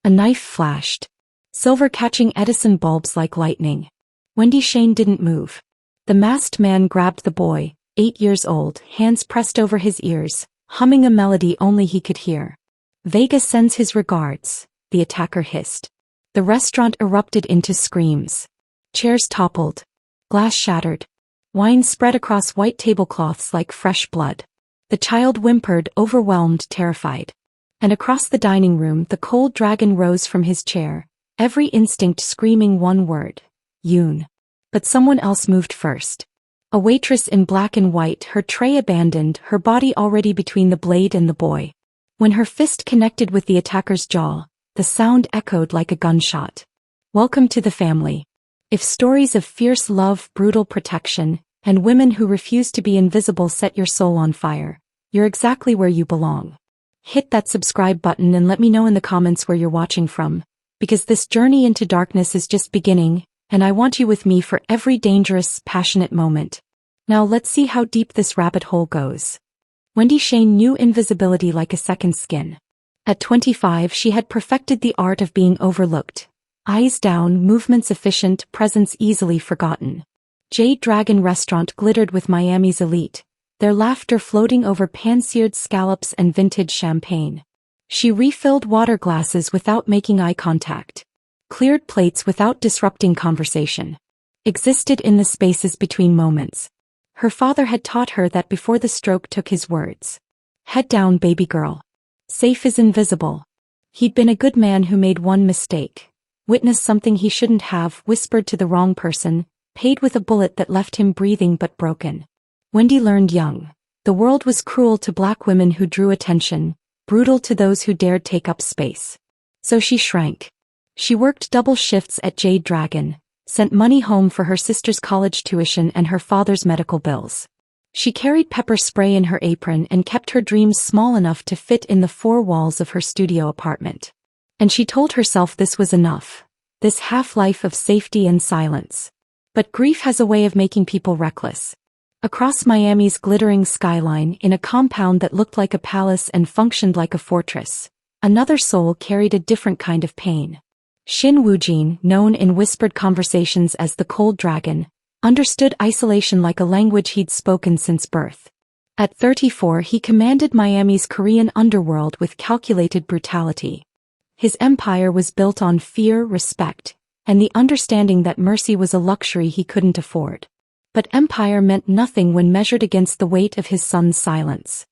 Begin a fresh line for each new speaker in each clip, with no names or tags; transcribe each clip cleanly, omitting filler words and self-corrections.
A knife flashed, silver catching Edison bulbs like lightning. Wendy Shane didn't move. The masked man grabbed the boy, 8 years old, hands pressed over his ears, humming a melody only he could hear. "Vega sends his regards," the attacker hissed. The restaurant erupted into screams. Chairs toppled. Glass shattered. Wine spread across white tablecloths like fresh blood. The child whimpered, overwhelmed, terrified. And across the dining room the cold dragon rose from his chair, every instinct screaming one word: Yoon. But someone else moved first. A waitress in black and white, her tray abandoned, her body already between the blade and the boy. When her fist connected with the attacker's jaw, the sound echoed like a gunshot. Welcome to the family. If stories of fierce love, brutal protection, and women who refuse to be invisible set your soul on fire, you're exactly where you belong. Hit that subscribe button and let me know in the comments where you're watching from, because this journey into darkness is just beginning, and I want you with me for every dangerous, passionate moment. Now let's see how deep this rabbit hole goes. Wendy Shane knew invisibility like a second skin. At 25 she had perfected the art of being overlooked. Eyes down, movements efficient, presence easily forgotten. Jade Dragon Restaurant glittered with Miami's elite, their laughter floating over pan-seared scallops and vintage champagne. She refilled water glasses without making eye contact. Cleared plates without disrupting conversation. Existed in the spaces between moments. Her father had taught her that before the stroke took his words. Head down, baby girl. Safe is invisible. He'd been a good man who made one mistake. Witnessed something he shouldn't have, whispered to the wrong person, paid with a bullet that left him breathing but broken. Wendy learned young. The world was cruel to black women who drew attention, brutal to those who dared take up space. So she shrank. She worked double shifts at Jade Dragon, sent money home for her sister's college tuition and her father's medical bills. She carried pepper spray in her apron and kept her dreams small enough to fit in the 4 walls of her studio apartment. And she told herself this was enough, this half-life of safety and silence. But grief has a way of making people reckless. Across Miami's glittering skyline, in a compound that looked like a palace and functioned like a fortress, another soul carried a different kind of pain. Shin Woojin, known in whispered conversations as the Cold Dragon, understood isolation like a language he'd spoken since birth. At 34 he commanded Miami's Korean underworld with calculated brutality. His empire was built on fear, respect, and the understanding that mercy was a luxury he couldn't afford. But empire meant nothing when measured against the weight of his son's silence.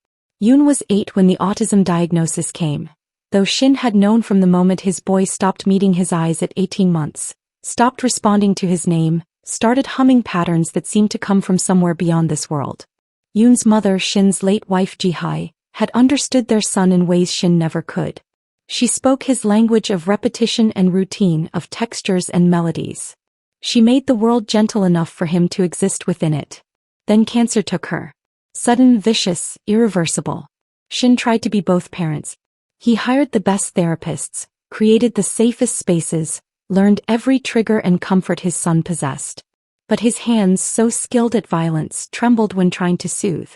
Yoon was 8 when the autism diagnosis came, though Shin had known from the moment his boy stopped meeting his eyes at 18 months, stopped responding to his name, started humming patterns that seemed to come from somewhere beyond this world. Yoon's mother, Shin's late wife Ji-hai, had understood their son in ways Shin never could. She spoke his language of repetition and routine, of textures and melodies. She made the world gentle enough for him to exist within it. Then cancer took her. Sudden, vicious, irreversible. Shin tried to be both parents. He hired the best therapists, created the safest spaces, learned every trigger and comfort his son possessed. But his hands, so skilled at violence, trembled when trying to soothe.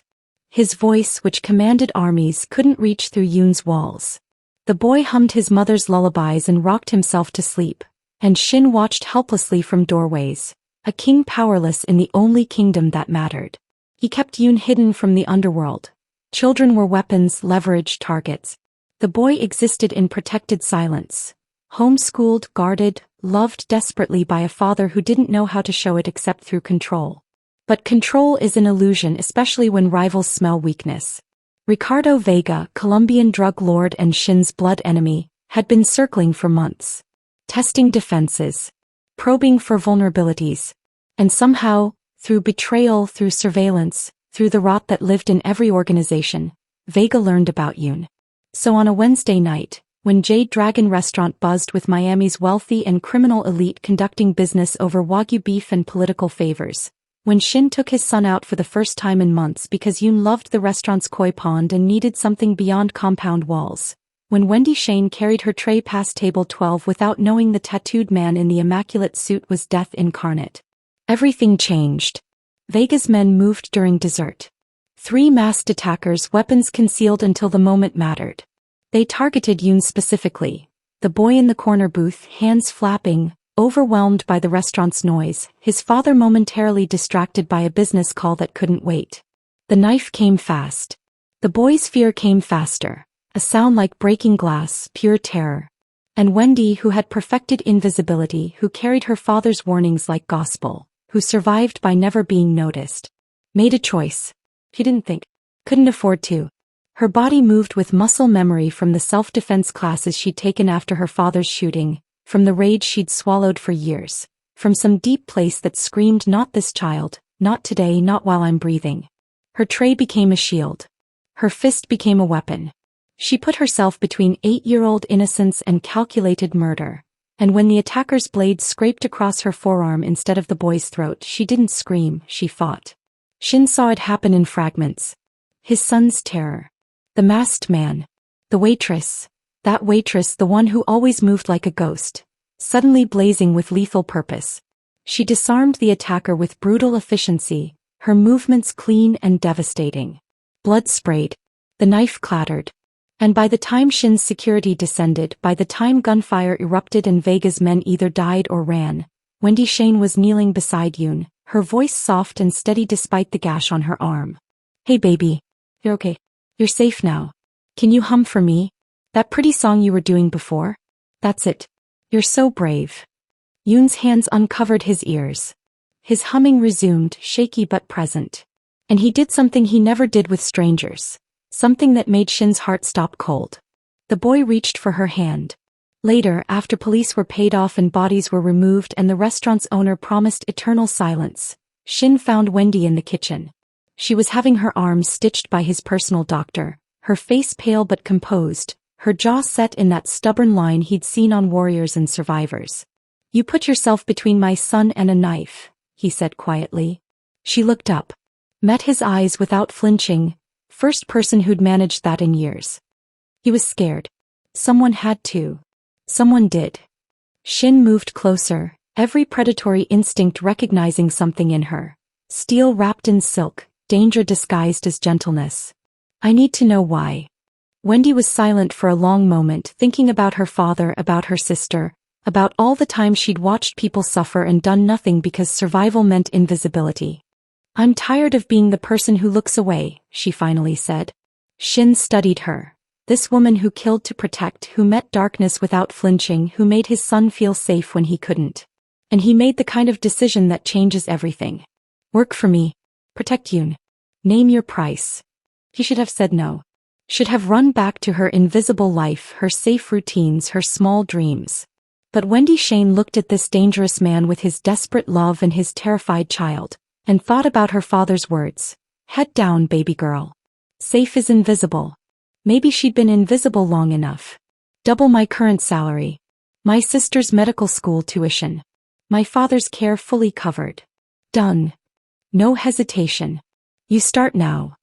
His voice, which commanded armies, couldn't reach through Yoon's walls. The boy hummed his mother's lullabies and rocked himself to sleep, and Shin watched helplessly from doorways, a king powerless in the only kingdom that mattered. He kept Yoon hidden from the underworld. Children were weapons, leverage, targets. The boy existed in protected silence. Homeschooled, guarded, loved desperately by a father who didn't know how to show it except through control. But control is an illusion, especially when rivals smell weakness. Ricardo Vega, Colombian drug lord and Shin's blood enemy, had been circling for months. Testing defenses. Probing for vulnerabilities. And somehow, through betrayal, through surveillance, through the rot that lived in every organization, Vega learned about Yoon. So on a Wednesday night, when Jade Dragon Restaurant buzzed with Miami's wealthy and criminal elite conducting business over Wagyu beef and political favors, when Shin took his son out for the first time in months because Yoon loved the restaurant's koi pond and needed something beyond compound walls, when Wendy Shane carried her tray past table 12 without knowing the tattooed man in the immaculate suit was death incarnate, everything changed. Vega's men moved during dessert. 3 masked attackers, weapons concealed until the moment mattered. They targeted Yoon specifically, The boy in the corner booth, hands flapping, overwhelmed by the restaurant's noise, his father momentarily distracted by a business call that couldn't wait. The knife came fast. The boy's fear came faster, a sound like breaking glass, pure terror. And Wendy, who had perfected invisibility, who carried her father's warnings like gospel, who survived by never being noticed, made a choice. She didn't think, couldn't afford to. Her body moved with muscle memory from the self-defense classes she'd taken after her father's shooting, from the rage she'd swallowed for years, from some deep place that screamed, not this child, not today, not while I'm breathing. Her tray became a shield. Her fist became a weapon. She put herself between 8-year-old innocence and calculated murder. And when the attacker's blade scraped across her forearm instead of the boy's throat, she didn't scream, she fought. Shin saw it happen in fragments. His son's terror. The masked man. The waitress. That waitress, the one who always moved like a ghost. Suddenly blazing with lethal purpose. She disarmed the attacker with brutal efficiency, her movements clean and devastating. Blood sprayed. The knife clattered. And by the time Shin's security descended, by the time gunfire erupted and Vega's men either died or ran, Wendy Shane was kneeling beside Yoon, her voice soft and steady despite the gash on her arm. Hey baby. You're okay. You're safe now. Can you hum for me? That pretty song you were doing before? That's it. You're so brave. Yoon's hands uncovered his ears. His humming resumed, shaky but present. And he did something he never did with strangers. Something that made Shin's heart stop cold. The boy reached for her hand. Later, after police were paid off and bodies were removed and the restaurant's owner promised eternal silence, Shin found Wendy in the kitchen. She was having her arms stitched by his personal doctor, her face pale but composed, her jaw set in that stubborn line he'd seen on warriors and survivors. You put yourself between my son and a knife, he said quietly. She looked up. Met his eyes without flinching, first person who'd managed that in years. He was scared. Someone had to. Someone did. Shin moved closer, every predatory instinct recognizing something in her. Steel wrapped in silk, danger disguised as gentleness. I need to know why. Wendy was silent for a long moment, thinking about her father, about her sister, about all the time she'd watched people suffer and done nothing because survival meant invisibility. I'm tired of being the person who looks away, she finally said. Shin studied her. This woman who killed to protect, who met darkness without flinching, who made his son feel safe when he couldn't. And he made the kind of decision that changes everything. Work for me. Protect Yoon. Name your price. He should have said no. Should have run back to her invisible life, her safe routines, her small dreams. But Wendy Shane looked at this dangerous man with his desperate love and his terrified child, and thought about her father's words. Head down, baby girl. Safe is invisible. Maybe she'd been invisible long enough. Double my current salary. My sister's medical school tuition. My father's care fully covered. Done. No hesitation. You start now.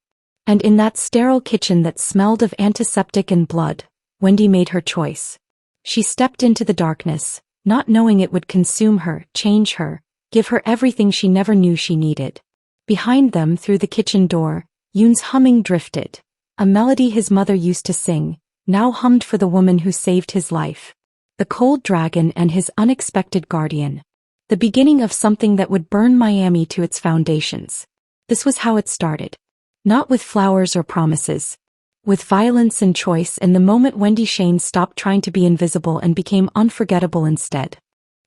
And in that sterile kitchen that smelled of antiseptic and blood, Wendy made her choice. She stepped into the darkness, not knowing it would consume her, change her, give her everything she never knew she needed. Behind them, through the kitchen door, Yoon's humming drifted. A melody his mother used to sing, now hummed for the woman who saved his life. The cold dragon and his unexpected guardian. The beginning of something that would burn Miami to its foundations. This was how it started. Not with flowers or promises. With violence and choice, and the moment Wendy Shane stopped trying to be invisible and became unforgettable instead.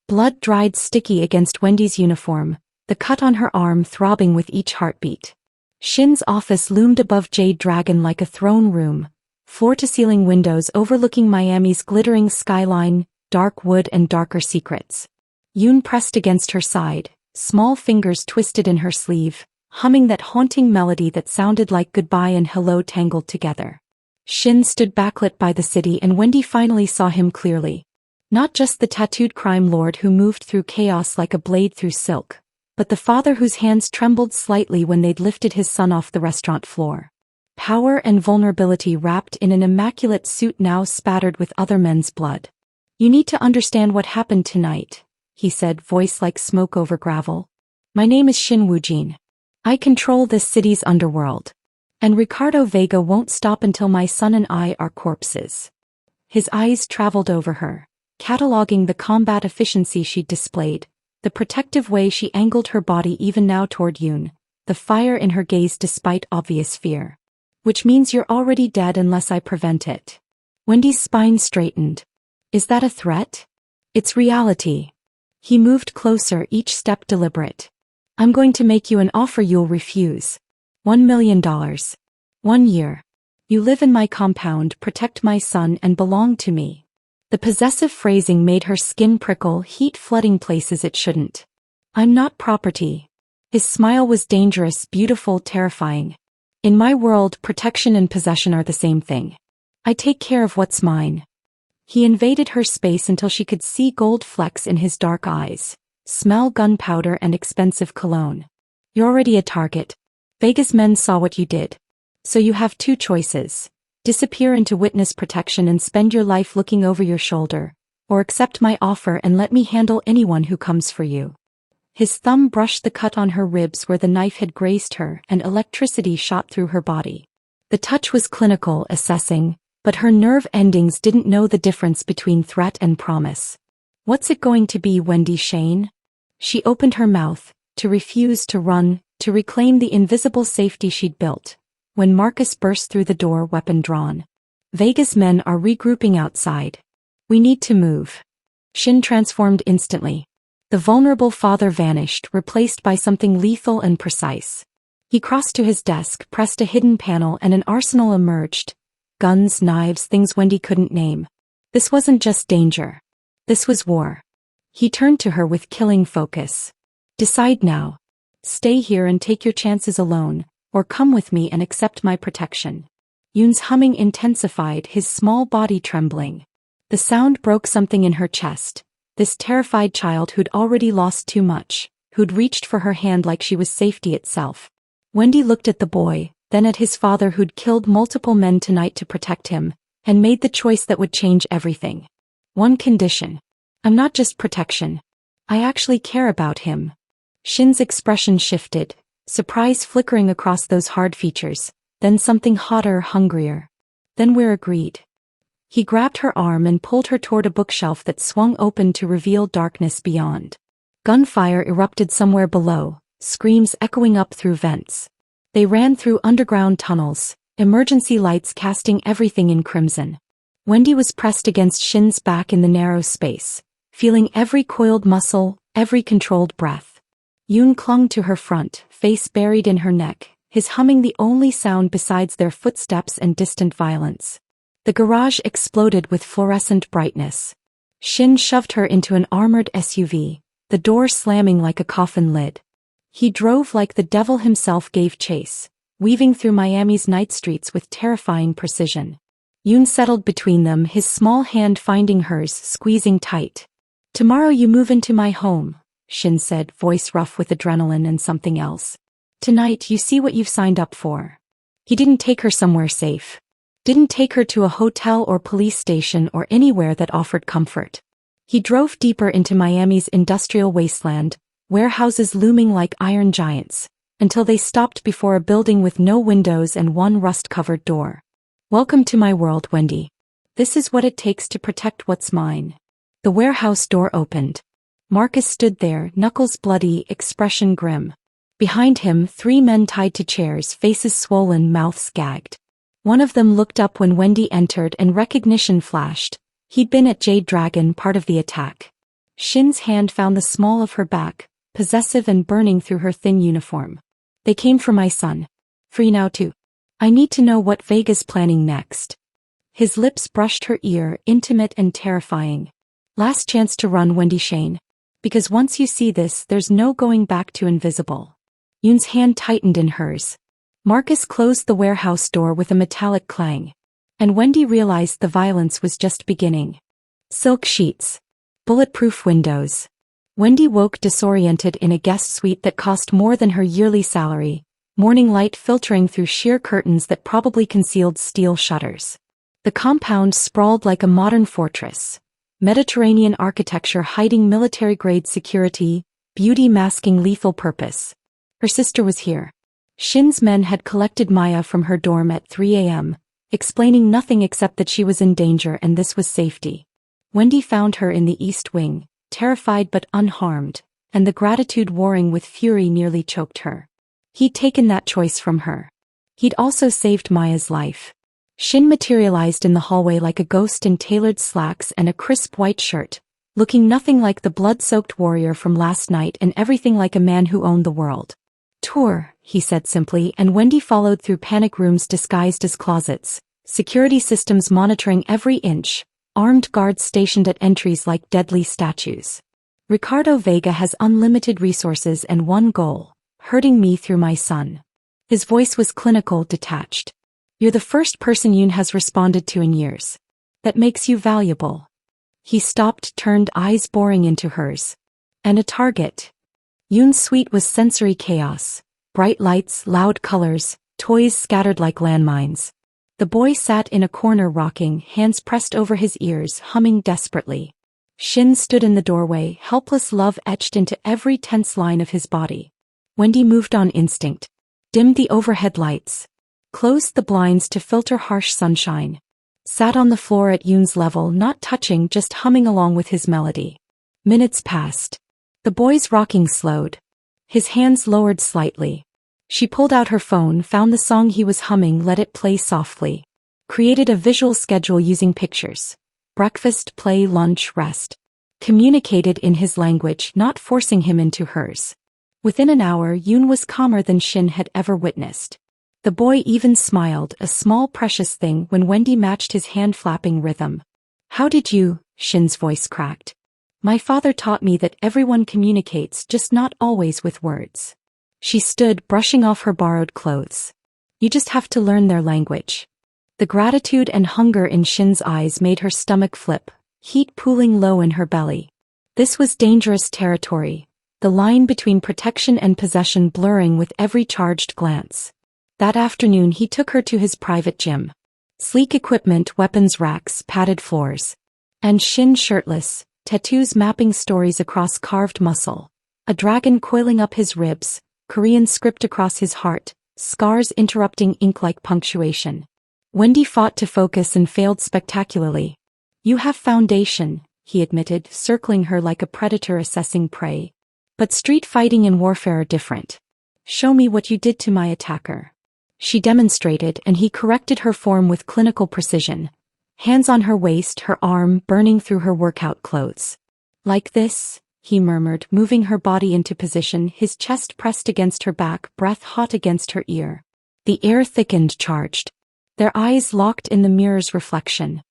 Blood dried sticky against Wendy's uniform, the cut on her arm throbbing with each heartbeat. Shin's office loomed above Jade Dragon like a throne room, floor-to-ceiling windows overlooking Miami's glittering skyline, dark wood and darker secrets. Yoon pressed against her side, small fingers twisted in her sleeve, humming that haunting melody that sounded like goodbye and hello tangled together. Shin stood backlit by the city, and Wendy finally saw him clearly. Not just the tattooed crime lord who moved through chaos like a blade through silk, but the father whose hands trembled slightly when they'd lifted his son off the restaurant floor. Power and vulnerability wrapped in an immaculate suit now spattered with other men's blood. You need to understand what happened tonight, he said, voice like smoke over gravel. My name is Shin Woojin. I control this city's underworld. And Ricardo Vega won't stop until my son and I are corpses. His eyes traveled over her, cataloging the combat efficiency she'd displayed, the protective way she angled her body even now toward Yoon, the fire in her gaze despite obvious fear. Which means you're already dead unless I prevent it. Wendy's spine straightened. Is that a threat? It's reality. He moved closer, each step deliberate. I'm going to make you an offer you'll refuse. $1 million. 1 year. You live in my compound, protect my son, and belong to me. The possessive phrasing made her skin prickle, heat flooding places it shouldn't. I'm not property. His smile was dangerous, beautiful, terrifying. In my world, protection and possession are the same thing. I take care of what's mine. He invaded her space until she could see gold flecks in his dark eyes, smell gunpowder and expensive cologne. You're already a target. Vegas men saw what you did. So you have 2 choices. Disappear into witness protection and spend your life looking over your shoulder, or accept my offer and let me handle anyone who comes for you. His thumb brushed the cut on her ribs where the knife had grazed her, and electricity shot through her body. The touch was clinical, assessing, but her nerve endings didn't know the difference between threat and promise. What's it going to be, Wendy Shane? She opened her mouth, to refuse, to run, to reclaim the invisible safety she'd built, when Marcus burst through the door, weapon drawn. Vegas men are regrouping outside. We need to move. Shin transformed instantly. The vulnerable father vanished, replaced by something lethal and precise. He crossed to his desk, pressed a hidden panel, and an arsenal emerged. Guns, knives, things Wendy couldn't name. This wasn't just danger. This was war. He turned to her with killing focus. Decide now. Stay here and take your chances alone, or come with me and accept my protection. Yoon's humming intensified, his small body trembling. The sound broke something in her chest. This terrified child who'd already lost too much, who'd reached for her hand like she was safety itself. Wendy looked at the boy, then at his father who'd killed multiple men tonight to protect him, and made the choice that would change everything. One condition. I'm not just protection. I actually care about him. Shin's expression shifted, surprise flickering across those hard features, then something hotter, hungrier. Then we're agreed. He grabbed her arm and pulled her toward a bookshelf that swung open to reveal darkness beyond. Gunfire erupted somewhere below, screams echoing up through vents. They ran through underground tunnels, emergency lights casting everything in crimson. Wendy was pressed against Shin's back in the narrow space, feeling every coiled muscle, every controlled breath. Yoon clung to her front, face buried in her neck, his humming the only sound besides their footsteps and distant violence. The garage exploded with fluorescent brightness. Shin shoved her into an armored SUV, the door slamming like a coffin lid. He drove like the devil himself, gave chase, weaving through Miami's night streets with terrifying precision. Yoon settled between them, his small hand finding hers, squeezing tight. Tomorrow you move into my home, Shin said, voice rough with adrenaline and something else. Tonight you see what you've signed up for. He didn't take her somewhere safe. Didn't take her to a hotel or police station or anywhere that offered comfort. He drove deeper into Miami's industrial wasteland, warehouses looming like iron giants, until they stopped before a building with no windows and one rust-covered door. Welcome to my world, Wendy. This is what it takes to protect what's mine. The warehouse door opened. Marcus stood there, knuckles bloody, expression grim. Behind him, 3 men tied to chairs, faces swollen, mouths gagged. One of them looked up when Wendy entered and recognition flashed. He'd been at Jade Dragon, part of the attack. Shin's hand found the small of her back, possessive and burning through her thin uniform. They came for my son. Free now too. I need to know what Vega's planning next. His lips brushed her ear, intimate and terrifying. Last chance to run, Wendy Shane. Because once you see this, there's no going back to invisible. Yoon's hand tightened in hers. Marcus closed the warehouse door with a metallic clang. And Wendy realized the violence was just beginning. Silk sheets. Bulletproof windows. Wendy woke disoriented in a guest suite that cost more than her yearly salary, morning light filtering through sheer curtains that probably concealed steel shutters. The compound sprawled like a modern fortress. Mediterranean architecture hiding military-grade security, beauty masking lethal purpose. Her sister was here. Shin's men had collected Maya from her dorm at 3 a.m., explaining nothing except that she was in danger and this was safety. Wendy found her in the East Wing, terrified but unharmed, and the gratitude warring with fury nearly choked her. He'd taken that choice from her. He'd also saved Maya's life. Shin materialized in the hallway like a ghost in tailored slacks and a crisp white shirt, looking nothing like the blood-soaked warrior from last night and everything like a man who owned the world. "Tour," he said simply, and Wendy followed through panic rooms disguised as closets, security systems monitoring every inch, armed guards stationed at entries like deadly statues. "Ricardo Vega has unlimited resources and one goal, hurting me through my son." His voice was clinical, detached. "You're the first person Yoon has responded to in years. That makes you valuable." He stopped, turned, eyes boring into hers. "And a target." Yoon's suite was sensory chaos. Bright lights, loud colors, toys scattered like landmines. The boy sat in a corner rocking, hands pressed over his ears, humming desperately. Shin stood in the doorway, helpless love etched into every tense line of his body. Wendy moved on instinct. Dimmed the overhead lights. Closed the blinds to filter harsh sunshine. Sat on the floor at Yoon's level, not touching, just humming along with his melody. Minutes passed. The boy's rocking slowed. His hands lowered slightly. She pulled out her phone, found the song he was humming, let it play softly. Created a visual schedule using pictures. Breakfast, play, lunch, rest. Communicated in his language, not forcing him into hers. Within an hour, Yoon was calmer than Shin had ever witnessed. The boy even smiled, a small precious thing, when Wendy matched his hand-flapping rhythm. "How did you?" Shin's voice cracked. "My father taught me that everyone communicates, just not always with words." She stood, brushing off her borrowed clothes. "You just have to learn their language." The gratitude and hunger in Shin's eyes made her stomach flip, heat pooling low in her belly. This was dangerous territory, the line between protection and possession blurring with every charged glance. That afternoon he took her to his private gym. Sleek equipment, weapons racks, padded floors. And Shin shirtless, tattoos mapping stories across carved muscle. A dragon coiling up his ribs, Korean script across his heart, scars interrupting ink like punctuation. Wendy fought to focus and failed spectacularly. "You have foundation," he admitted, circling her like a predator assessing prey. "But street fighting and warfare are different. Show me what you did to my attacker." She demonstrated, and he corrected her form with clinical precision. Hands on her waist, her arm burning through her workout clothes. "Like this," he murmured, moving her body into position, his chest pressed against her back, breath hot against her ear. The air thickened, charged. Their eyes locked in the mirror's reflection.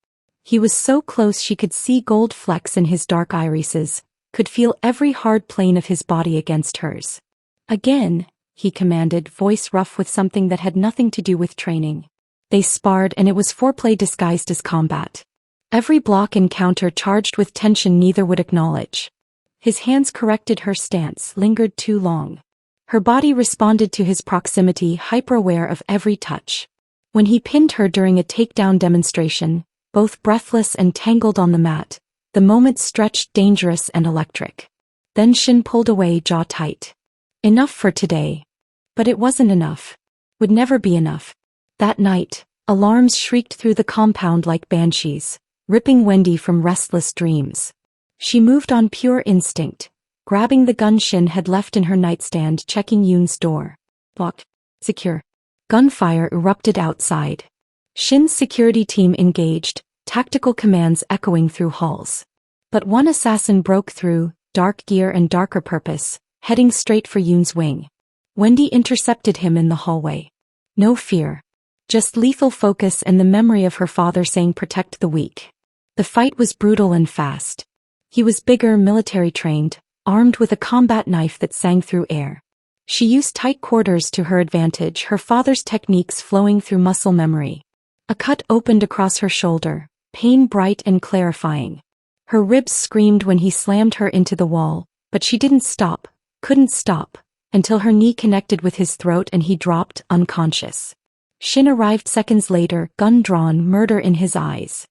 He was so close she could see gold flecks in his dark irises, could feel every hard plane of his body against hers. "Again," he commanded, voice rough with something that had nothing to do with training. They sparred, and it was foreplay disguised as combat. Every block and counter charged with tension neither would acknowledge. His hands corrected her stance, lingered too long. Her body responded to his proximity, hyper-aware of every touch. When he pinned her during a takedown demonstration, both breathless and tangled on the mat, the moment stretched dangerous and electric. Then Shin pulled away, jaw tight. Enough for today. But it wasn't enough. Would never be enough. That night, alarms shrieked through the compound like banshees, ripping Wendy from restless dreams. She moved on pure instinct, grabbing the gun Shin had left in her nightstand, checking Yoon's door. Locked. Secure. Gunfire erupted outside. Shin's security team engaged, tactical commands echoing through halls. But one assassin broke through, dark gear and darker purpose, heading straight for Yoon's wing. Wendy intercepted him in the hallway. No fear. Just lethal focus and the memory of her father saying protect the weak. The fight was brutal and fast. He was bigger, military-trained, armed with a combat knife that sang through air. She used tight quarters to her advantage, her father's techniques flowing through muscle memory. A cut opened across her shoulder, pain bright and clarifying. Her ribs screamed when he slammed her into the wall, but she didn't stop, couldn't stop, until her knee connected with his throat and he dropped, unconscious. Shin arrived seconds later, gun drawn, murder in his eyes.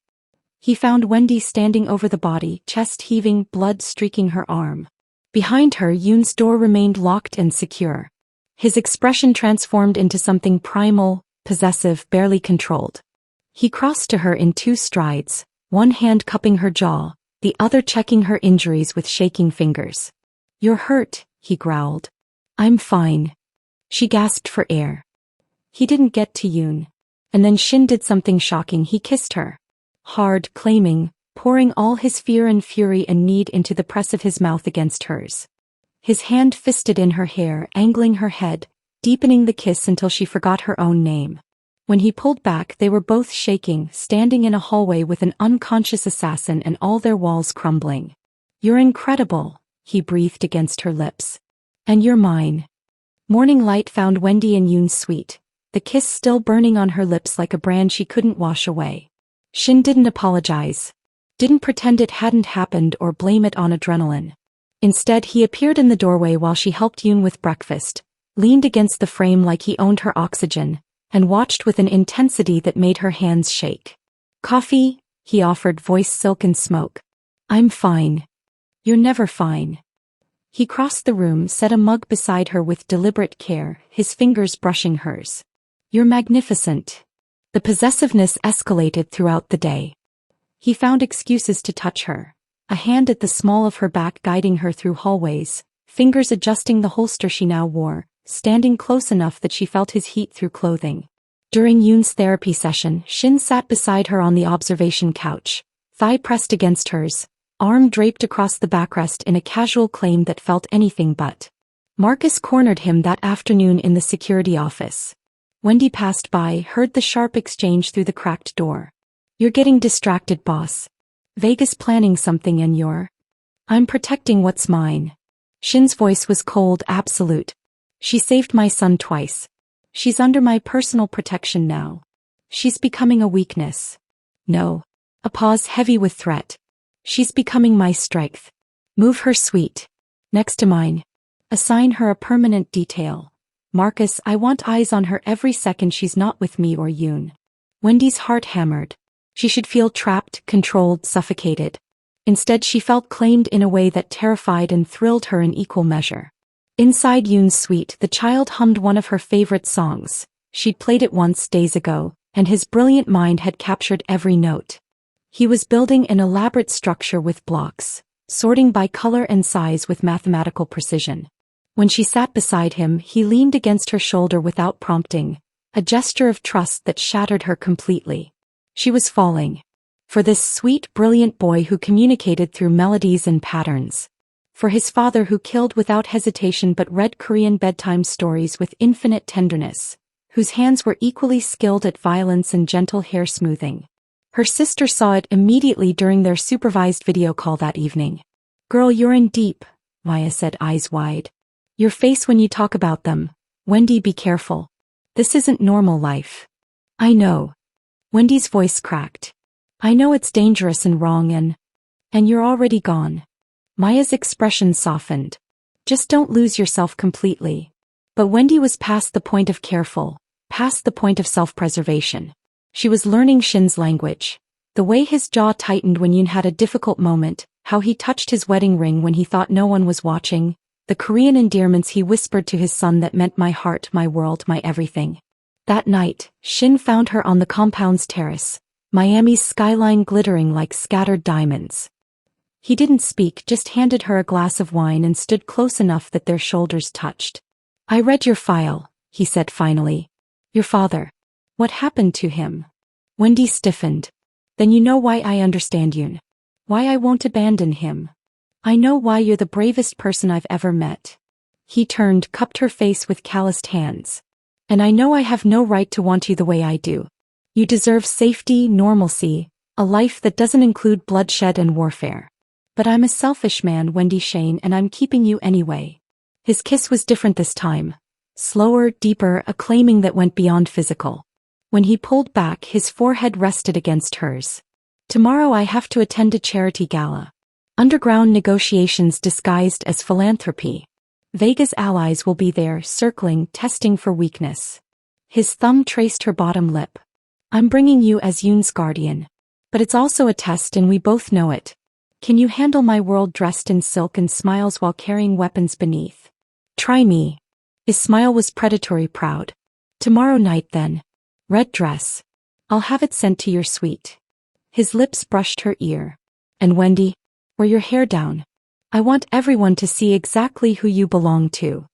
He found Wendy standing over the body, chest heaving, blood streaking her arm. Behind her, Yoon's door remained locked and secure. His expression transformed into something primal, possessive, barely controlled. He crossed to her in 2 strides, one hand cupping her jaw, the other checking her injuries with shaking fingers. "You're hurt," he growled. "I'm fine." She gasped for air. He didn't get to Yoon. And then Shin did something shocking. He kissed her. Hard, claiming, pouring all his fear and fury and need into the press of his mouth against hers. His hand fisted in her hair, angling her head, deepening the kiss until she forgot her own name. When he pulled back, they were both shaking, standing in a hallway with an unconscious assassin and all their walls crumbling. "You're incredible," he breathed against her lips. "And you're mine." Morning light found Wendy in Yoon's suite, the kiss still burning on her lips like a brand she couldn't wash away. Shin didn't apologize. Didn't pretend it hadn't happened or blame it on adrenaline. Instead, he appeared in the doorway while she helped Yoon with breakfast, leaned against the frame like he owned her oxygen, and watched with an intensity that made her hands shake. "Coffee?" he offered, voice silken smoke. "I'm fine." "You're never fine." He crossed the room, set a mug beside her with deliberate care, his fingers brushing hers. "You're magnificent." The possessiveness escalated throughout the day. He found excuses to touch her, a hand at the small of her back guiding her through hallways, fingers adjusting the holster she now wore, standing close enough that she felt his heat through clothing. During Yoon's therapy session, Shin sat beside her on the observation couch, thigh pressed against hers, arm draped across the backrest in a casual claim that felt anything but. Marcus cornered him that afternoon in the security office. Wendy passed by, heard the sharp exchange through the cracked door. "You're getting distracted, boss. Vegas planning something and I'm protecting what's mine." Shin's voice was cold, absolute. "She saved my son twice. She's under my personal protection now. She's becoming a weakness." "No." A pause heavy with threat. "She's becoming my strength. Move her suite next to mine. Assign her a permanent detail. Marcus, I want eyes on her every second she's not with me or Yoon." Wendy's heart hammered. She should feel trapped, controlled, suffocated. Instead, she felt claimed in a way that terrified and thrilled her in equal measure. Inside Yoon's suite, the child hummed one of her favorite songs. She'd played it once days ago, and his brilliant mind had captured every note. He was building an elaborate structure with blocks, sorting by color and size with mathematical precision. When she sat beside him, he leaned against her shoulder without prompting, a gesture of trust that shattered her completely. She was falling. For this sweet, brilliant boy who communicated through melodies and patterns. For his father who killed without hesitation but read Korean bedtime stories with infinite tenderness, whose hands were equally skilled at violence and gentle hair smoothing. Her sister saw it immediately during their supervised video call that evening. "Girl, you're in deep," Maya said, eyes wide. "Your face when you talk about them. Wendy, be careful. This isn't normal life." "I know." Wendy's voice cracked. "I know it's dangerous and wrong and you're already gone." Maya's expression softened. "Just don't lose yourself completely." But Wendy was past the point of careful, past the point of self-preservation. She was learning Shin's language. The way his jaw tightened when Yoon had a difficult moment, how he touched his wedding ring when he thought no one was watching, the Korean endearments he whispered to his son that meant my heart, my world, my everything. That night, Shin found her on the compound's terrace, Miami's skyline glittering like scattered diamonds. He didn't speak, just handed her a glass of wine and stood close enough that their shoulders touched. "I read your file," he said finally. "Your father. What happened to him?" Wendy stiffened. "Then you know why I understand Yoon. Why I won't abandon him. I know why you're the bravest person I've ever met." He turned, cupped her face with calloused hands. "And I know I have no right to want you the way I do. You deserve safety, normalcy, a life that doesn't include bloodshed and warfare. But I'm a selfish man, Wendy Shane, and I'm keeping you anyway." His kiss was different this time. Slower, deeper, a claiming that went beyond physical. When he pulled back, his forehead rested against hers. "Tomorrow I have to attend a charity gala. Underground negotiations disguised as philanthropy. Vega's allies will be there, circling, testing for weakness." His thumb traced her bottom lip. "I'm bringing you as Yoon's guardian. But it's also a test and we both know it. Can you handle my world dressed in silk and smiles while carrying weapons beneath? Try me." His smile was predatory proud. "Tomorrow night then. Red dress. I'll have it sent to your suite. His lips brushed her ear. And Wendy, wear your hair down. I want everyone to see exactly who you belong to.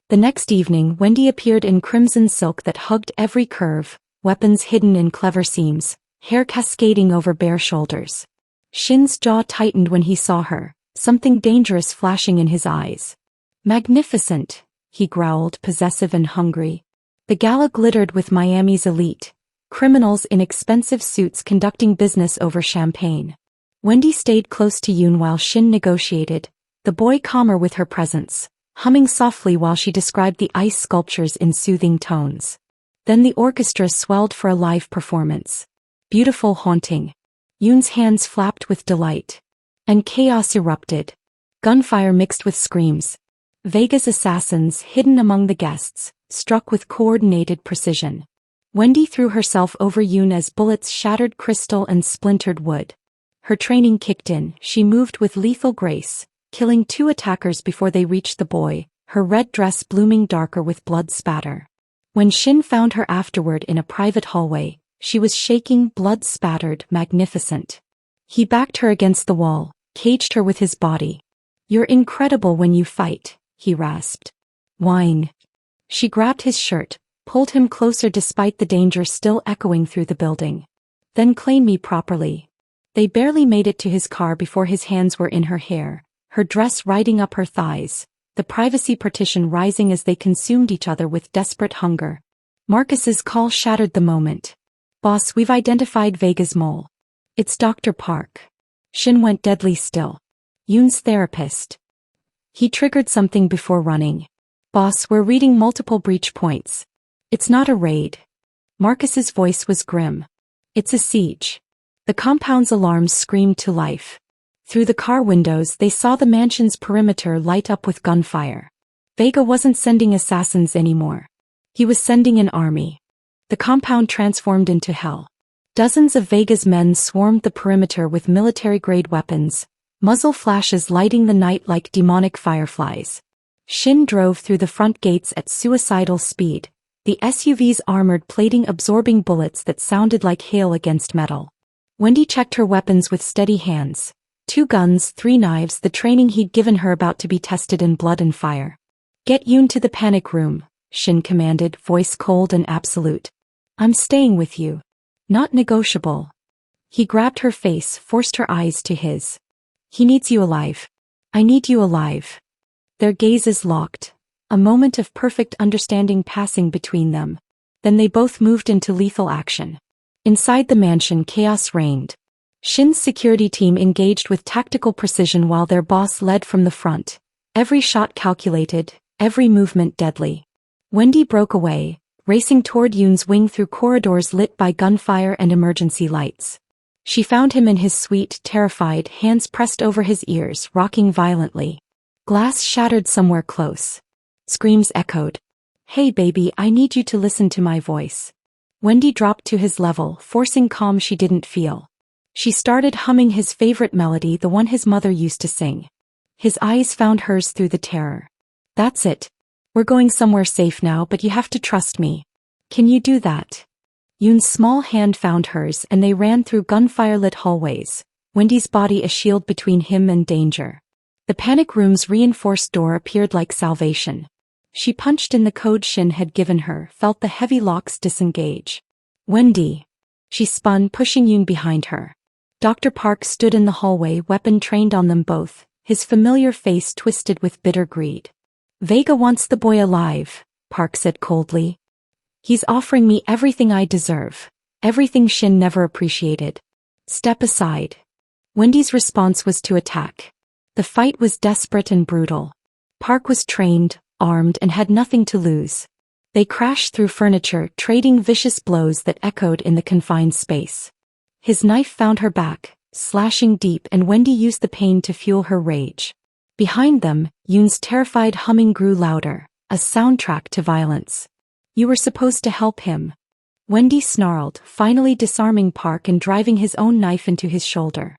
The next evening, Wendy appeared in crimson silk that hugged every curve, weapons hidden in clever seams, hair cascading over bare shoulders. Shin's jaw tightened when he saw her, something dangerous flashing in his eyes. Magnificent, he growled, possessive and hungry. The gala glittered with Miami's elite, criminals in expensive suits conducting business over champagne. Wendy stayed close to Yoon while Shin negotiated, the boy calmer with her presence, humming softly while she described the ice sculptures in soothing tones. Then the orchestra swelled for a live performance. Beautiful, haunting. Yoon's hands flapped with delight. And chaos erupted. Gunfire mixed with screams. Vega's assassins, hidden among the guests, struck with coordinated precision. Wendy threw herself over Yoon as bullets shattered crystal and splintered wood. Her training kicked in, she moved with lethal grace, killing 2 attackers before they reached the boy, her red dress blooming darker with blood spatter. When Shin found her afterward in a private hallway, she was shaking, blood-spattered, magnificent. He backed her against the wall, caged her with his body. You're incredible when you fight, he rasped. Whine. She grabbed his shirt, pulled him closer despite the danger still echoing through the building. Then claim me properly. They barely made it to his car before his hands were in her hair, her dress riding up her thighs, the privacy partition rising as they consumed each other with desperate hunger. Marcus's call shattered the moment. Boss, we've identified Vega's mole. It's Dr. Park. Shin went deadly still. Yoon's therapist. He triggered something before running. Boss, we're reading multiple breach points. It's not a raid. Marcus's voice was grim. It's a siege. The compound's alarms screamed to life. Through the car windows they saw the mansion's perimeter light up with gunfire. Vega wasn't sending assassins anymore. He was sending an army. The compound transformed into hell. Dozens of Vega's men swarmed the perimeter with military-grade weapons, muzzle flashes lighting the night like demonic fireflies. Shin drove through the front gates at suicidal speed, the SUV's armored plating absorbing bullets that sounded like hail against metal. Wendy checked her weapons with steady hands. 2 guns, 3 knives, the training he'd given her about to be tested in blood and fire. Get Yoon to the panic room, Shin commanded, voice cold and absolute. I'm staying with you. Not negotiable. He grabbed her face, forced her eyes to his. He needs you alive. I need you alive. Their gazes locked, a moment of perfect understanding passing between them. Then they both moved into lethal action. Inside the mansion, chaos reigned. Shin's security team engaged with tactical precision while their boss led from the front. Every shot calculated, every movement deadly. Wendy broke away, racing toward Yoon's wing through corridors lit by gunfire and emergency lights. She found him in his suite, terrified, hands pressed over his ears, rocking violently. Glass shattered somewhere close. Screams echoed. Hey baby, I need you to listen to my voice. Wendy dropped to his level, forcing calm she didn't feel. She started humming his favorite melody, the one his mother used to sing. His eyes found hers through the terror. That's it. We're going somewhere safe now, but you have to trust me. Can you do that? Yoon's small hand found hers and they ran through gunfire-lit hallways, Wendy's body a shield between him and danger. The panic room's reinforced door appeared like salvation. She punched in the code Shin had given her, felt the heavy locks disengage. Wendy. She spun, pushing Yoon behind her. Dr. Park stood in the hallway, weapon trained on them both, his familiar face twisted with bitter greed. Vega wants the boy alive, Park said coldly. He's offering me everything I deserve, everything Shin never appreciated. Step aside. Wendy's response was to attack. The fight was desperate and brutal. Park was trained, armed, and had nothing to lose. They crashed through furniture, trading vicious blows that echoed in the confined space. His knife found her back, slashing deep, and Wendy used the pain to fuel her rage. Behind them, Yoon's terrified humming grew louder, a soundtrack to violence. You were supposed to help him. Wendy snarled, finally disarming Park and driving his own knife into his shoulder.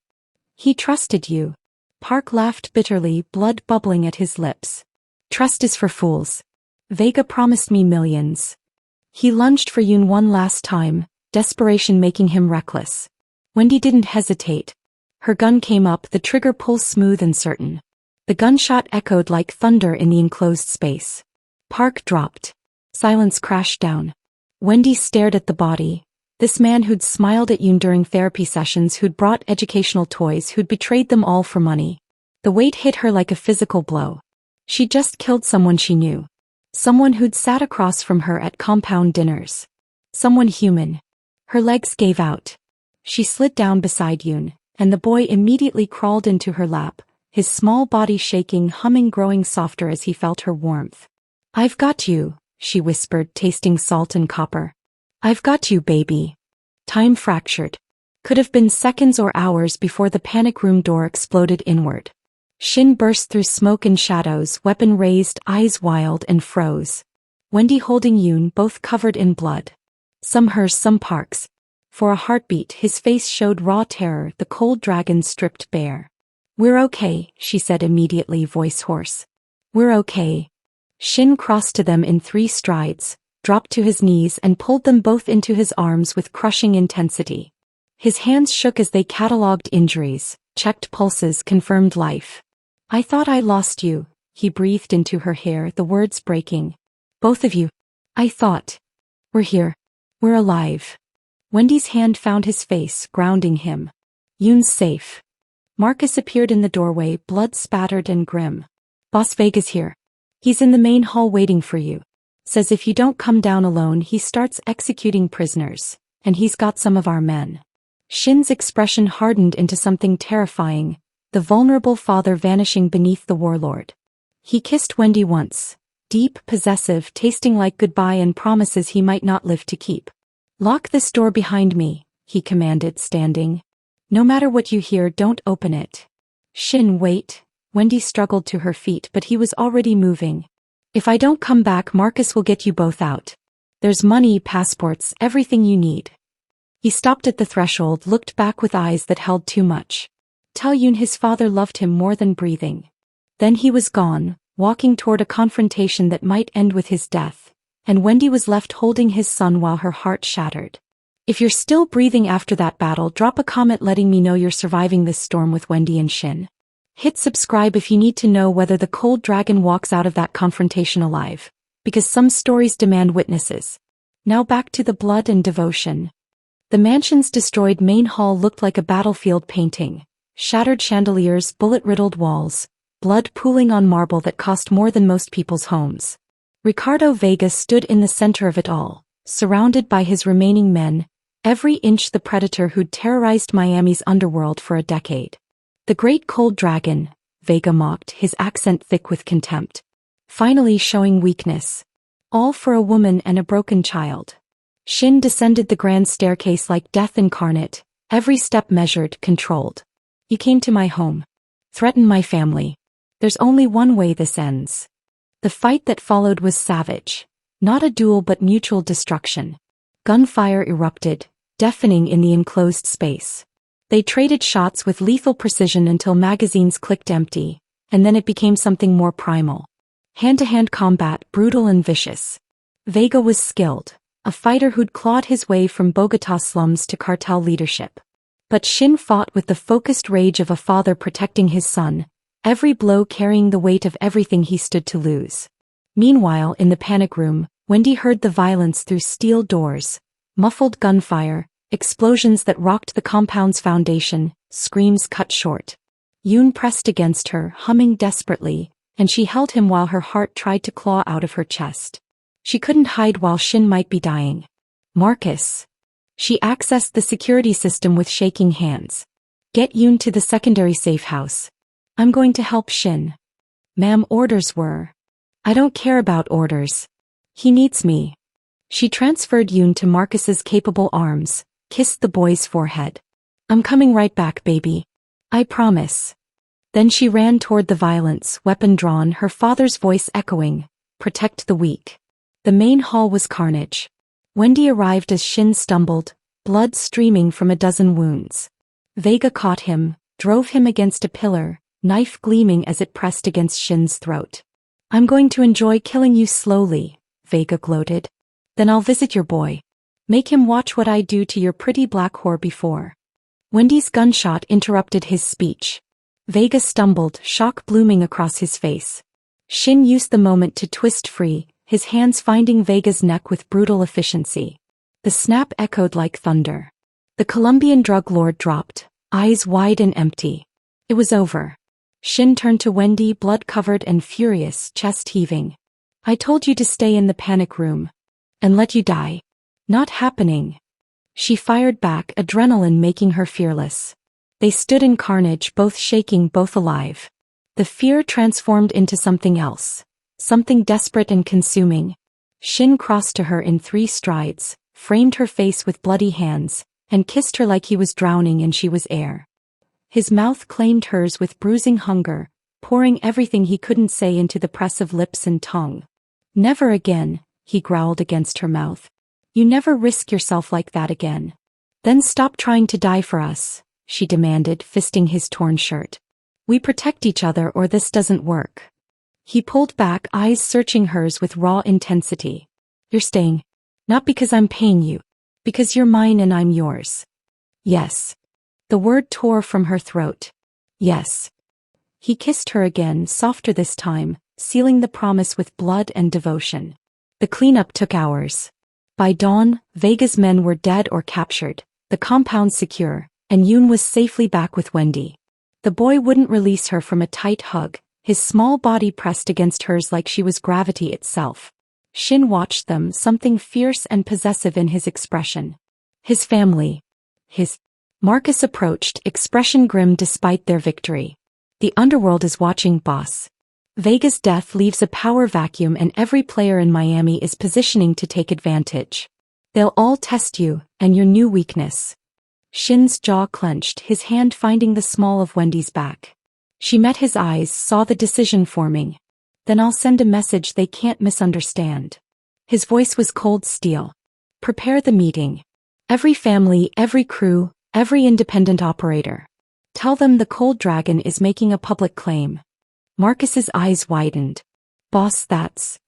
He trusted you. Park laughed bitterly, blood bubbling at his lips. Trust is for fools. Vega promised me millions. He lunged for Yoon one last time, desperation making him reckless. Wendy didn't hesitate. Her gun came up, the trigger pull smooth and certain. The gunshot echoed like thunder in the enclosed space. Park dropped. Silence crashed down. Wendy stared at the body. This man who'd smiled at Yoon during therapy sessions, who'd brought educational toys, who'd betrayed them all for money. The weight hit her like a physical blow. She'd just killed someone she knew. Someone who'd sat across from her at compound dinners. Someone human. Her legs gave out. She slid down beside Yoon, and the boy immediately crawled into her lap, his small body shaking, humming, growing softer as he felt her warmth. "I've got you," she whispered, tasting salt and copper. "I've got you, baby." Time fractured. Could have been seconds or hours before the panic room door exploded inward. Shin burst through smoke and shadows, weapon raised, eyes wild, and froze. Wendy holding Yoon, both covered in blood. Some hers, some Park's. For a heartbeat, his face showed raw terror, the cold dragon stripped bare. "We're okay," she said immediately, voice hoarse. "We're okay." Shin crossed to them in 3 strides, dropped to his knees and pulled them both into his arms with crushing intensity. His hands shook as they catalogued injuries, checked pulses, confirmed life. "I thought I lost you," he breathed into her hair, the words breaking. "Both of you. I thought. We're here. We're alive." Wendy's hand found his face, grounding him. "Yoon's safe." Marcus appeared in the doorway, blood spattered and grim. "Boss Vega's here. He's in the main hall waiting for you. Says if you don't come down alone he starts executing prisoners, and he's got some of our men." Shin's expression hardened into something terrifying, the vulnerable father vanishing beneath the warlord. He kissed Wendy once, deep, possessive, tasting like goodbye and promises he might not live to keep. "Lock this door behind me," he commanded, standing. "No matter what you hear, don't open it." "Shin, wait." Wendy struggled to her feet, but he was already moving. "If I don't come back, Marcus will get you both out. There's money, passports, everything you need." He stopped at the threshold, looked back with eyes that held too much. Tell Yoon his father loved him more than breathing. Then he was gone, walking toward a confrontation that might end with his death, and Wendy was left holding his son while her heart shattered. If you're still breathing after that battle, drop a comment letting me know you're surviving this storm with Wendy and Shin. Hit subscribe if you need to know whether the cold dragon walks out of that confrontation alive, because some stories demand witnesses. Now back to the blood and devotion. The mansion's destroyed main hall looked like a battlefield painting. Shattered chandeliers, bullet-riddled walls, blood pooling on marble that cost more than most people's homes. Ricardo Vega stood in the center of it all, surrounded by his remaining men, every inch the predator who'd terrorized Miami's underworld for a decade. "The great cold dragon," Vega mocked, his accent thick with contempt. "Finally showing weakness. All for a woman and a broken child." Shin descended the grand staircase like death incarnate, every step measured, controlled. "You came to my home. Threatened my family. There's only one way this ends." The fight that followed was savage. Not a duel but mutual destruction. Gunfire erupted, deafening in the enclosed space. They traded shots with lethal precision until magazines clicked empty, and then it became something more primal. Hand-to-hand combat, brutal and vicious. Vega was skilled, a fighter who'd clawed his way from Bogota slums to cartel leadership. But Shin fought with the focused rage of a father protecting his son, every blow carrying the weight of everything he stood to lose. Meanwhile, in the panic room, Wendy heard the violence through steel doors, muffled gunfire, explosions that rocked the compound's foundation, screams cut short. Yoon pressed against her, humming desperately, and she held him while her heart tried to claw out of her chest. She couldn't hide while Shin might be dying. "Marcus." She accessed the security system with shaking hands. "Get Yoon to the secondary safe house. I'm going to help Shin." "Ma'am, orders were." "I don't care about orders. He needs me." She transferred Yoon to Marcus's capable arms, kissed the boy's forehead. "I'm coming right back, baby. I promise." Then she ran toward the violence, weapon drawn, her father's voice echoing, "Protect the weak." The main hall was carnage. Wendy arrived as Shin stumbled, blood streaming from a dozen wounds. Vega caught him, drove him against a pillar, knife gleaming as it pressed against Shin's throat. "I'm going to enjoy killing you slowly," Vega gloated. "Then I'll visit your boy. Make him watch what I do to your pretty black whore before. Wendy's gunshot interrupted his speech. Vega stumbled, shock blooming across his face. Shin used the moment to twist free, his hands finding Vega's neck with brutal efficiency. The snap echoed like thunder. The Colombian drug lord dropped, eyes wide and empty. It was over. Shin turned to Wendy, blood-covered and furious, chest heaving. I told you to stay in the panic room. And let you die. Not happening. She fired back, adrenaline making her fearless. They stood in carnage, both shaking, both alive. The fear transformed into something else. Something desperate and consuming. Shin crossed to her in 3 strides, framed her face with bloody hands, and kissed her like he was drowning and she was air. His mouth claimed hers with bruising hunger, pouring everything he couldn't say into the press of lips and tongue. Never again, he growled against her mouth. You never risk yourself like that again. Then stop trying to die for us, she demanded, fisting his torn shirt. We protect each other or this doesn't work. He pulled back, eyes searching hers with raw intensity. You're staying. Not because I'm paying you. Because you're mine and I'm yours. Yes. The word tore from her throat. Yes. He kissed her again, softer this time, sealing the promise with blood and devotion. The cleanup took hours. By dawn, Vega's men were dead or captured, the compound secure, and Yoon was safely back with Wendy. The boy wouldn't release her from a tight hug, his small body pressed against hers like she was gravity itself. Shin watched them, something fierce and possessive in his expression. His family. Marcus approached, expression grim despite their victory. The underworld is watching, boss. Vega's death leaves a power vacuum and every player in Miami is positioning to take advantage. They'll all test you, and your new weakness. Shin's jaw clenched, his hand finding the small of Wendy's back. She met his eyes, saw the decision forming. Then I'll send a message they can't misunderstand. His voice was cold steel. Prepare the meeting. Every family, every crew, every independent operator. Tell them the Cold Dragon is making a public claim. Marcus's eyes widened. Boss, that's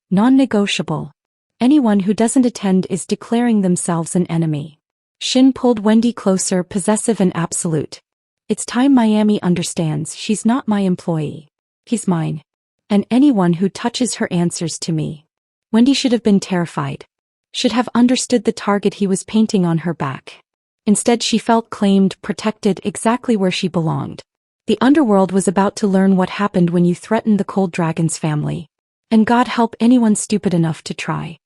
non-negotiable. Anyone who doesn't attend is declaring themselves an enemy. Shin pulled Wendy closer, possessive and absolute. It's time Miami understands she's not my employee. He's mine. And anyone who touches her answers to me. Wendy should have been terrified. Should have understood the target he was painting on her back. Instead she felt claimed, protected, exactly where she belonged. The underworld was about to learn what happened when you threatened the Cold Dragon's family. And God help anyone stupid enough to try.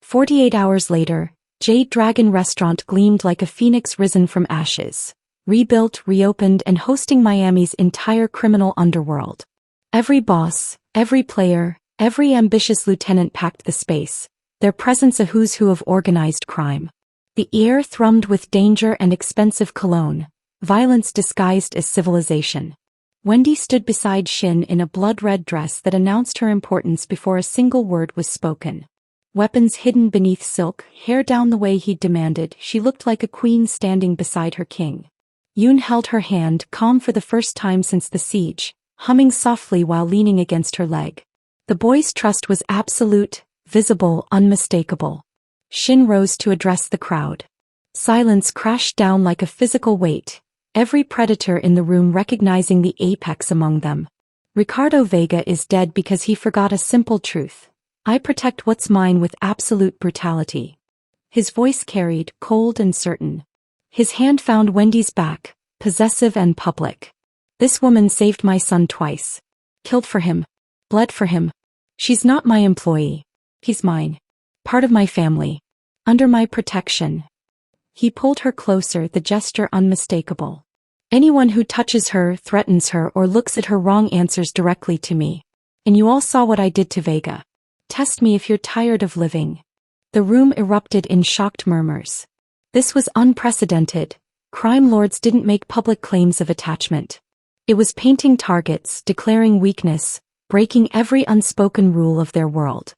48 hours later, Jade Dragon Restaurant gleamed like a phoenix risen from ashes. Rebuilt, reopened and hosting Miami's entire criminal underworld. Every boss, every player, every ambitious lieutenant packed the space, their presence a who's who of organized crime. The air thrummed with danger and expensive cologne, violence disguised as civilization. Wendy stood beside Shin in a blood-red dress that announced her importance before a single word was spoken. Weapons hidden beneath silk, hair down the way he'd demanded, she looked like a queen standing beside her king. Yoon held her hand, calm for the first time since the siege, humming softly while leaning against her leg. The boy's trust was absolute, visible, unmistakable. Shin rose to address the crowd. Silence crashed down like a physical weight, every predator in the room recognizing the apex among them. Ricardo Vega is dead because he forgot a simple truth. I protect what's mine with absolute brutality. His voice carried, cold and certain. His hand found Wendy's back, possessive and public. This woman saved my son twice. Killed for him. Bled for him. She's not my employee. He's mine. Part of my family. Under my protection. He pulled her closer, the gesture unmistakable. Anyone who touches her, threatens her, or looks at her wrong answers directly to me. And you all saw what I did to Vega. Test me if you're tired of living. The room erupted in shocked murmurs. This was unprecedented. Crime lords didn't make public claims of attachment. It was painting targets, declaring weakness, breaking every unspoken rule of their world.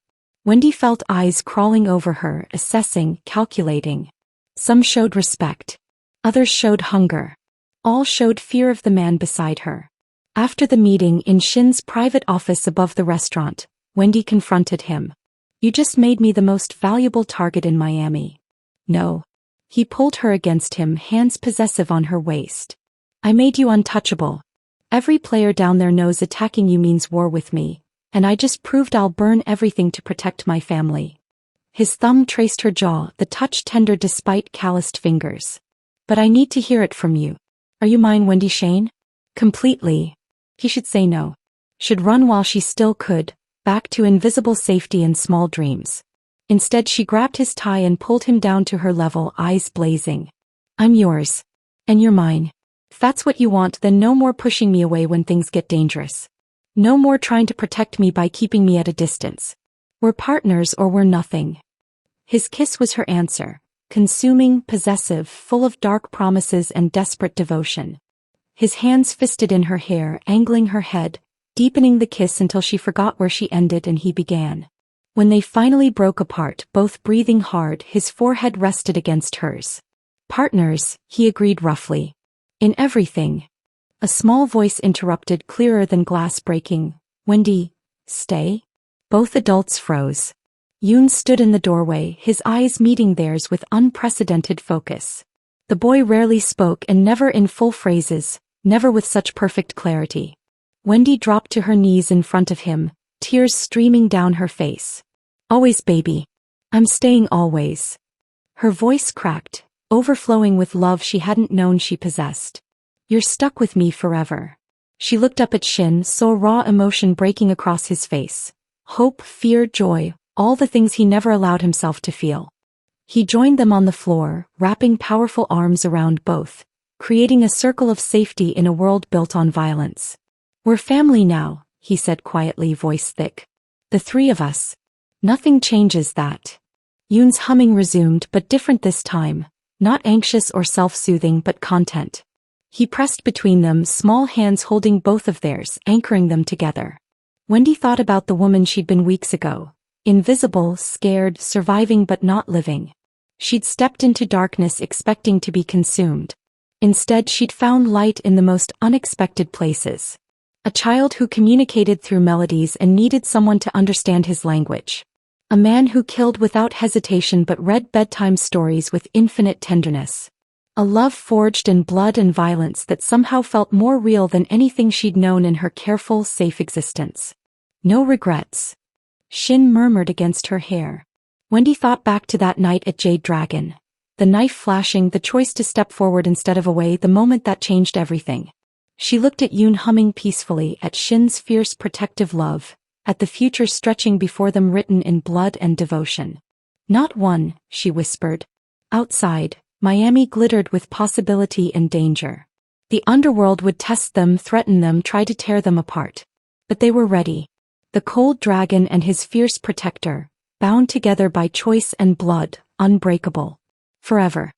Wendy felt eyes crawling over her, assessing, calculating. Some showed respect. Others showed hunger. All showed fear of the man beside her. After the meeting in Shin's private office above the restaurant, Wendy confronted him. You just made me the most valuable target in Miami. No. He pulled her against him, hands possessive on her waist. I made you untouchable. Every player down there knows attacking you means war with me, and I just proved I'll burn everything to protect my family. His thumb traced her jaw, the touch tender despite calloused fingers. But I need to hear it from you. Are you mine, Wendy Shane? Completely. He should say no. Should run while she still could, back to invisible safety and small dreams. Instead she grabbed his tie and pulled him down to her level, eyes blazing. I'm yours. And you're mine. If that's what you want, then no more pushing me away when things get dangerous. No more trying to protect me by keeping me at a distance. We're partners or we're nothing. His kiss was her answer, consuming, possessive, full of dark promises and desperate devotion. His hands fisted in her hair, angling her head, deepening the kiss until she forgot where she ended and he began. When they finally broke apart, both breathing hard, his forehead rested against hers. Partners, he agreed roughly. In everything. A small voice interrupted, clearer than glass breaking. Wendy, stay? Both adults froze. Yoon stood in the doorway, his eyes meeting theirs with unprecedented focus. The boy rarely spoke, and never in full phrases, never with such perfect clarity. Wendy dropped to her knees in front of him, tears streaming down her face. Always, baby. I'm staying always. Her voice cracked, overflowing with love she hadn't known she possessed. You're stuck with me forever. She looked up at Shin, saw raw emotion breaking across his face. Hope, fear, joy, all the things he never allowed himself to feel. He joined them on the floor, wrapping powerful arms around both, creating a circle of safety in a world built on violence. We're family now, he said quietly, voice thick. The three of us. Nothing changes that. Yoon's humming resumed, but different this time, not anxious or self-soothing but content. He pressed between them, small hands holding both of theirs, anchoring them together. Wendy thought about the woman she'd been weeks ago. Invisible, scared, surviving but not living. She'd stepped into darkness expecting to be consumed. Instead she'd found light in the most unexpected places. A child who communicated through melodies and needed someone to understand his language. A man who killed without hesitation but read bedtime stories with infinite tenderness. A love forged in blood and violence that somehow felt more real than anything she'd known in her careful, safe existence. No regrets. Shin murmured against her hair. Wendy thought back to that night at Jade Dragon. The knife flashing, the choice to step forward instead of away, the moment that changed everything. She looked at Yoon humming peacefully, at Shin's fierce protective love, at the future stretching before them written in blood and devotion. Not one, she whispered. Outside, Miami glittered with possibility and danger. The underworld would test them, threaten them, try to tear them apart. But they were ready. The cold dragon and his fierce protector, bound together by choice and blood, unbreakable. Forever.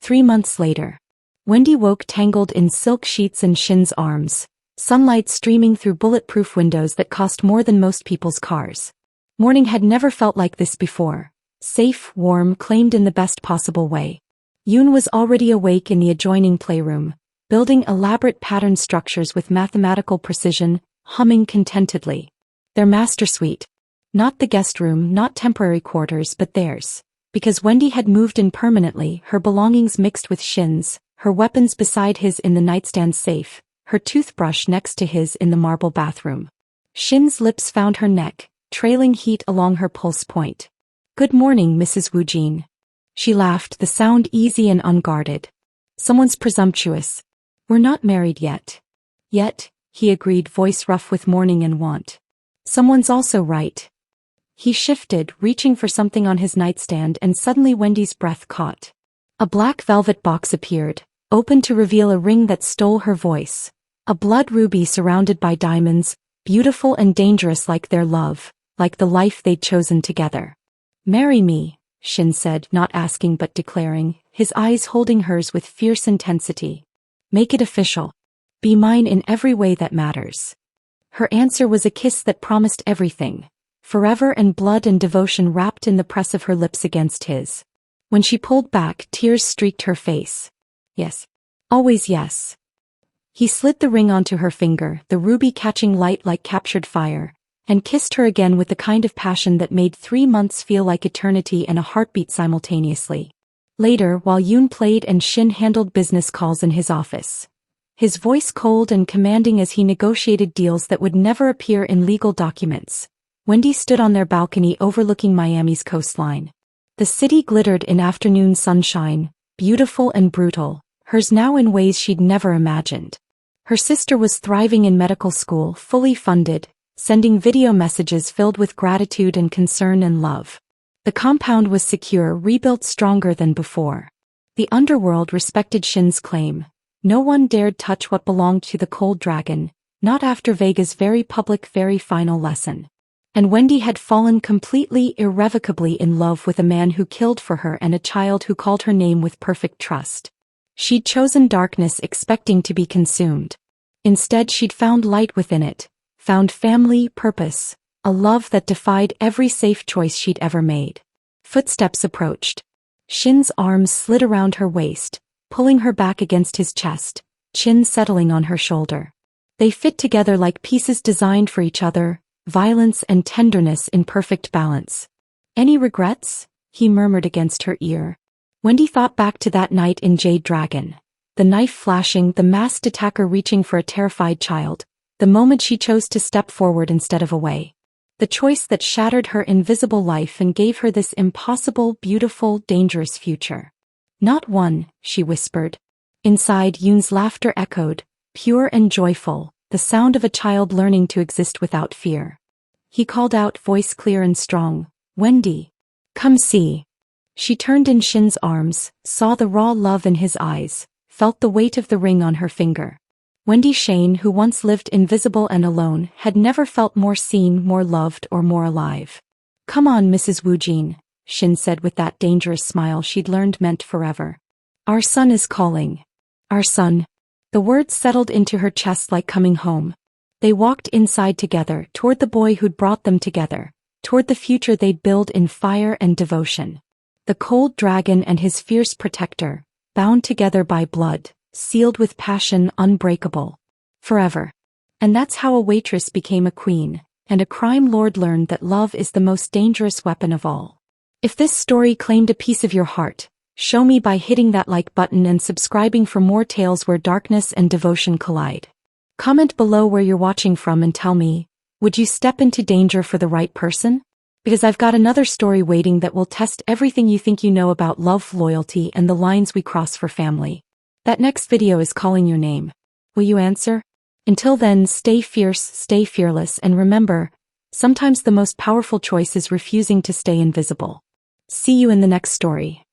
3 months later. Wendy woke tangled in silk sheets in Shin's arms, sunlight streaming through bulletproof windows that cost more than most people's cars. Morning had never felt like this before. Safe, warm, claimed in the best possible way. Yoon was already awake in the adjoining playroom, building elaborate pattern structures with mathematical precision, humming contentedly. Their master suite. Not the guest room, not temporary quarters, but theirs. Because Wendy had moved in permanently, her belongings mixed with Shin's, her weapons beside his in the nightstand safe, her toothbrush next to his in the marble bathroom. Shin's lips found her neck, trailing heat along her pulse point. Good morning, Mrs. Woojin. She laughed, the sound easy and unguarded. Someone's presumptuous. We're not married yet. Yet, he agreed, voice rough with mourning and want. Someone's also right. He shifted, reaching for something on his nightstand, and suddenly Wendy's breath caught. A black velvet box appeared, open to reveal a ring that stole her voice. A blood ruby surrounded by diamonds, beautiful and dangerous like their love, like the life they'd chosen together. Marry me, Shin said, not asking but declaring, his eyes holding hers with fierce intensity. Make it official. Be mine in every way that matters. Her answer was a kiss that promised everything. Forever and blood and devotion wrapped in the press of her lips against his. When she pulled back, tears streaked her face. Yes. Always yes. He slid the ring onto her finger, the ruby catching light like captured fire, and kissed her again with the kind of passion that made 3 months feel like eternity and a heartbeat simultaneously. Later, while Yoon played and Shin handled business calls in his office, his voice cold and commanding as he negotiated deals that would never appear in legal documents, Wendy stood on their balcony overlooking Miami's coastline. The city glittered in afternoon sunshine, beautiful and brutal, hers now in ways she'd never imagined. Her sister was thriving in medical school, fully funded, sending video messages filled with gratitude and concern and love. The compound was secure, rebuilt stronger than before. The underworld respected Shin's claim. No one dared touch what belonged to the cold dragon, not after Vega's very public, very final lesson. And Wendy had fallen completely, irrevocably in love with a man who killed for her and a child who called her name with perfect trust. She'd chosen darkness expecting to be consumed. Instead, she'd found light within it, found family, purpose, a love that defied every safe choice she'd ever made. Footsteps approached. Shin's arms slid around her waist, pulling her back against his chest, chin settling on her shoulder. They fit together like pieces designed for each other, violence and tenderness in perfect balance. "Any regrets?" he murmured against her ear. Wendy thought back to that night in Jade Dragon. The knife flashing, the masked attacker reaching for a terrified child, the moment she chose to step forward instead of away. The choice that shattered her invisible life and gave her this impossible, beautiful, dangerous future. "Not one," she whispered. Inside, Yoon's laughter echoed, pure and joyful, the sound of a child learning to exist without fear. He called out, voice clear and strong, "Wendy, come see." She turned in Shin's arms, saw the raw love in his eyes, felt the weight of the ring on her finger. Wendy Shane, who once lived invisible and alone, had never felt more seen, more loved, or more alive. "Come on, Mrs. Woojin," Shin said with that dangerous smile she'd learned meant forever. "Our son is calling." "Our son." The words settled into her chest like coming home. They walked inside together, toward the boy who'd brought them together, toward the future they'd build in fire and devotion. The cold dragon and his fierce protector, bound together by blood, sealed with passion, unbreakable. Forever. And that's how a waitress became a queen, and a crime lord learned that love is the most dangerous weapon of all. If this story claimed a piece of your heart, show me by hitting that like button and subscribing for more tales where darkness and devotion collide. Comment below where you're watching from and tell me, would you step into danger for the right person? Because I've got another story waiting that will test everything you think you know about love, loyalty, and the lines we cross for family. That next video is calling your name. Will you answer? Until then, stay fierce, stay fearless, and remember, sometimes the most powerful choice is refusing to stay invisible. See you in the next story.